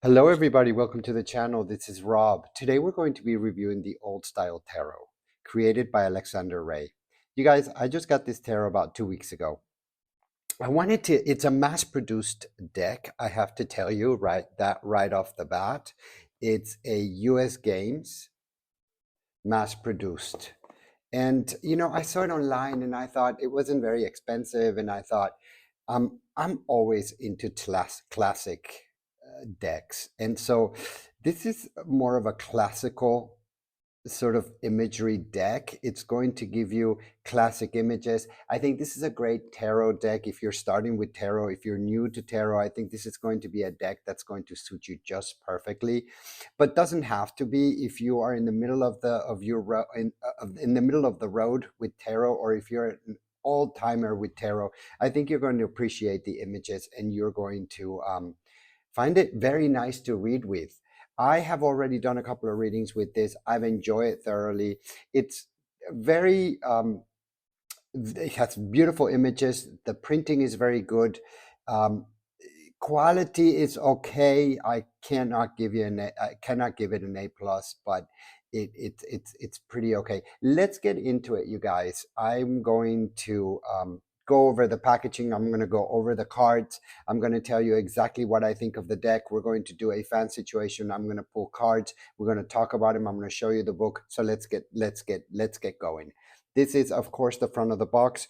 Hello, everybody. Welcome to the channel. This is Rob. Today, we're going to be reviewing the Old Style Tarot, created by Alexander Ray. You guys, I just got this tarot about 2 weeks ago. It's a mass produced deck, I have to tell you, right off the bat. It's a US Games mass produced. And, I saw it online and I thought it wasn't very expensive. And I thought, I'm always into classic decks. And so this is more of a classical sort of imagery deck. It's going to give you classic images. I think this is a great tarot deck if you're starting with tarot. If you're new to tarot, I think this is going to be a deck that's going to suit you just perfectly, but doesn't have to be if you are in the middle of in the middle of the road with tarot, or if you're an old timer with tarot. I think you're going to appreciate the images and you're going to find it very nice to read with. I have already done a couple of readings with this. I've enjoyed it thoroughly. It's very, it has beautiful images. The printing is very good. Um, Quality is okay. I cannot give I cannot give it an A plus, but it's pretty okay. Let's get into it, you guys. I'm going to go over the packaging. I'm going to go over the cards. I'm going to tell you exactly what I think of the deck. We're going to do a fan situation. I'm going to pull cards. We're going to talk about them. I'm going to show you the book. So let's get going. This is, of course, the front of the box.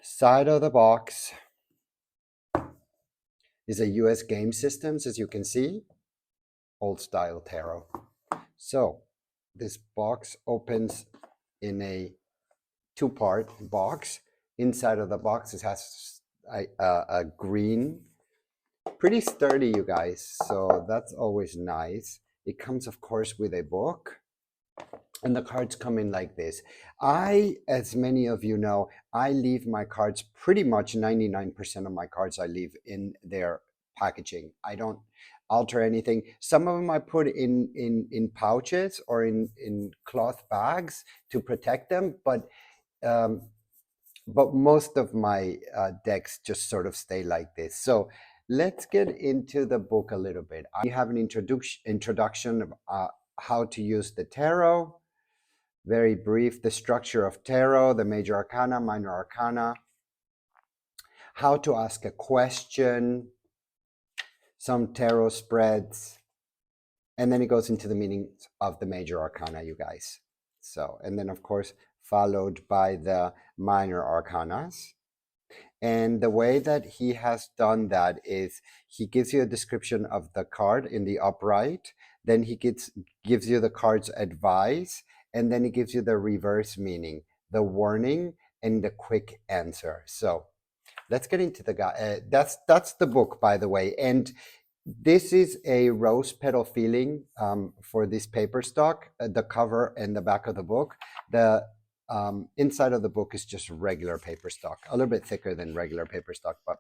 Side of the box is a US Game Systems, as you can see, Old Style Tarot. So this box opens in a two-part box. Inside of the box, it has a green, pretty sturdy, you guys. So that's always nice. It comes, of course, with a book. And the cards come in like this. As many of you know, I leave my cards, pretty much 99% of my cards I leave in their packaging. I don't alter anything. Some of them I put in pouches or in cloth bags to protect them, um, but most of my decks just sort of stay like this. So let's get into the book a little bit. I have an introduction of how to use the tarot. Very brief, the structure of tarot, the major arcana, minor arcana, how to ask a question, some tarot spreads, and then it goes into the meanings of the major arcana, you guys. So, and then of course, followed by the minor arcanas. And the way that he has done that is he gives you a description of the card in the upright, then he gives you the card's advice, and then he gives you the reverse meaning, the warning, and the quick answer. So let's get into the guy. That's the book, by the way. And this is a rose petal feeling for this paper stock, the cover and the back of the book. The inside of the book is just regular paper stock, a little bit thicker than regular paper stock, but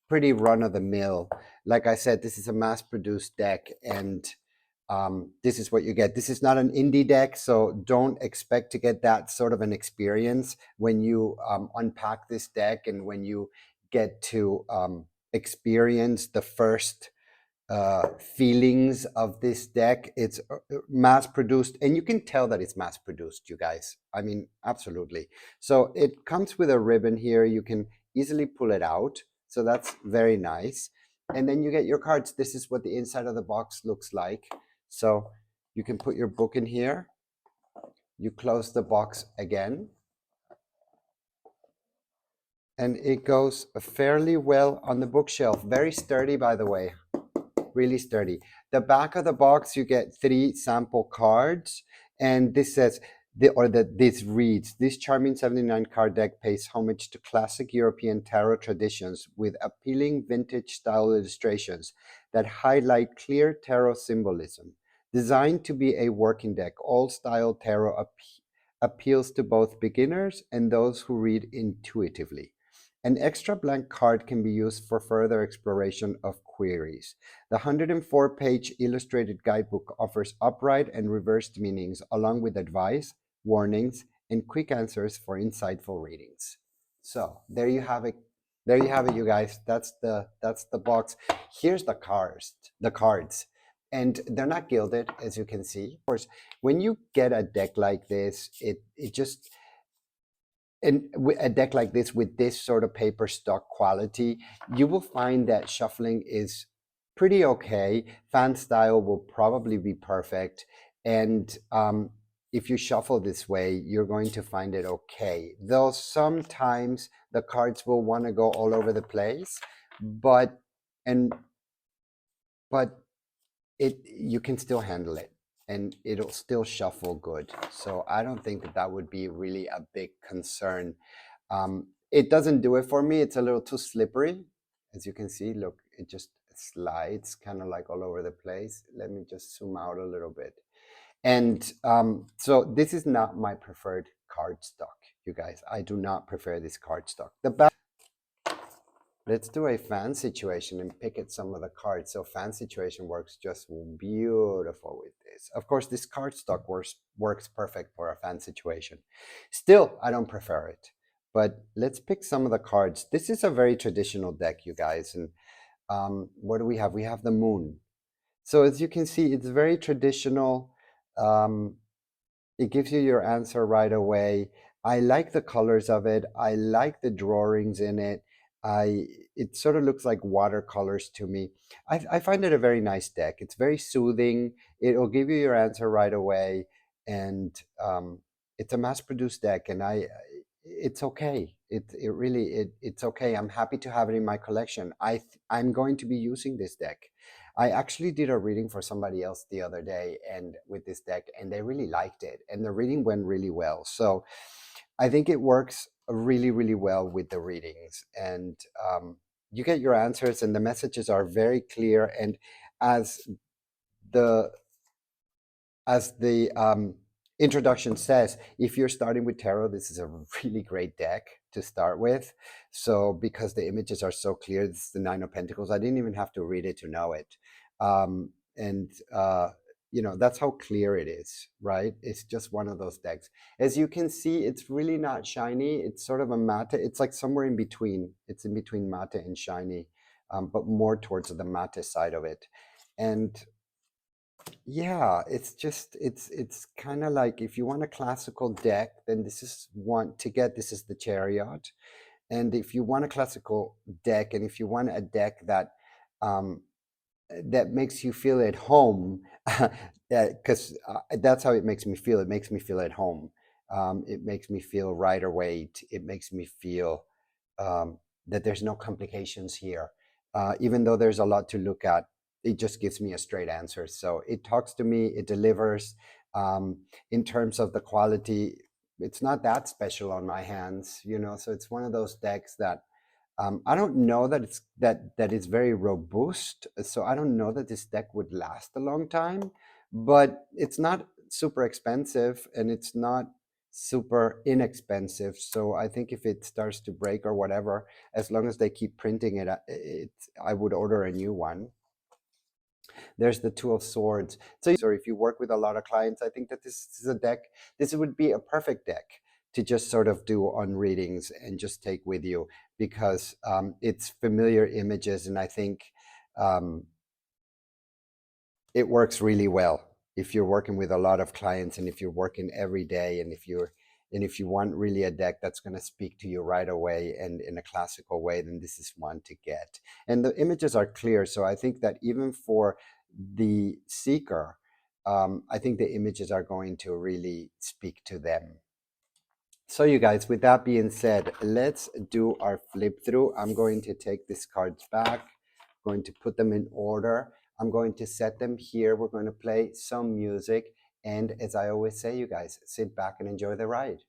pretty run of the mill. Like I said, this is a mass produced deck, and this is what you get. This is not an indie deck, so don't expect to get that sort of an experience when you unpack this deck and when you get to experience the first feelings of this deck. It's mass produced, and you can tell that it's mass produced, you guys. I mean, absolutely. So it comes with a ribbon here. You can easily pull it out. So that's very nice. And then you get your cards. This is what the inside of the box looks like. So you can put your book in here. You close the box again. And it goes fairly well on the bookshelf. Very sturdy, by the way. Really sturdy. The back of the box, you get 3 sample cards, and this says, this reads, this charming 79 card deck pays homage to classic European tarot traditions with appealing vintage style illustrations that highlight clear tarot symbolism. Designed to be a working deck, Old Style Tarot appeals to both beginners and those who read intuitively. An extra blank card can be used for further exploration of queries. The 104-page illustrated guidebook offers upright and reversed meanings, along with advice, warnings, and quick answers for insightful readings. So there you have it. there you have it, you guys. That's the box. Here's the cards, and they're not gilded, as you can see. Of course, when you get a deck like this, it just and a deck like this with this sort of paper stock quality, you will find that shuffling is pretty okay. Fan style will probably be perfect, and if you shuffle this way, you're going to find it okay. Though sometimes the cards will want to go all over the place, but and but it you can still handle it and it'll still shuffle good. So I don't think that that would be really a big concern. It doesn't do it for me. It's a little too slippery. As you can see, look, it just slides kind of like all over the place. Let me just zoom out a little bit. And so this is not my preferred cardstock, you guys. I do not prefer this cardstock. Let's do a fan situation and pick at some of the cards. So fan situation works just beautiful with this. Of course, this cardstock works perfect for a fan situation. Still, I don't prefer it. But let's pick some of the cards. This is a very traditional deck, you guys. And what do we have? We have the moon. So as you can see, it's very traditional. It gives you your answer right away. I like the colors of it. I like the drawings in it. It sort of looks like watercolors to me. I find it a very nice deck. It's very soothing. It'll give you your answer right away, and it's a mass-produced deck, and it's okay. It's okay. I'm happy to have it in my collection. I'm going to be using this deck. I actually did a reading for somebody else the other day and with this deck, and they really liked it, and the reading went really well. So I think it works really, really well with the readings, and you get your answers, and the messages are very clear. And as the introduction says, if you're starting with tarot, this is a really great deck to start with. So because the images are so clear, this is the Nine of Pentacles. I didn't even have to read it to know it. And you know, that's how clear it is, right? It's just one of those decks. As you can see, it's really not shiny. It's sort of a matte. It's like somewhere in between. It's in between matte and shiny, but more towards the matte side of it. And yeah, it's just it's kind of like if you want a classical deck, then this is one to get. This is the Chariot. And if you want a classical deck, and if you want a deck that um, that makes you feel at home, because that's how it makes me feel. It makes me feel at home. It makes me feel Rider Waite. It makes me feel that there's no complications here. Even though there's a lot to look at, it just gives me a straight answer. So it talks to me, it delivers. In terms of the quality, it's not that special on my hands, you know. So it's one of those decks that I don't know that it's very robust. So I don't know that this deck would last a long time, but it's not super expensive and it's not super inexpensive. So I think if it starts to break or whatever, as long as they keep printing it, I would order a new one. There's the Two of Swords. So if you work with a lot of clients, I think that this is a deck. This would be a perfect deck to just sort of do on readings and just take with you, because it's familiar images, and I think it works really well if you're working with a lot of clients, and if you're working every day, and if you want really a deck that's going to speak to you right away and in a classical way, then this is one to get. And the images are clear, so I think that even for the seeker, I think the images are going to really speak to them. So you guys, with that being said, let's do our flip through. I'm going to take these cards back, going to put them in order. I'm going to set them here. We're going to play some music. And as I always say, you guys, sit back and enjoy the ride.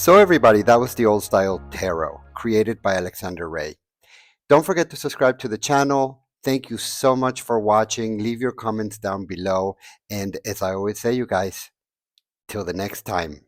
So everybody, that was the Old Style Tarot, created by Alexander Ray. Don't forget to subscribe to the channel. Thank you so much for watching. Leave your comments down below. And as I always say, you guys, till the next time.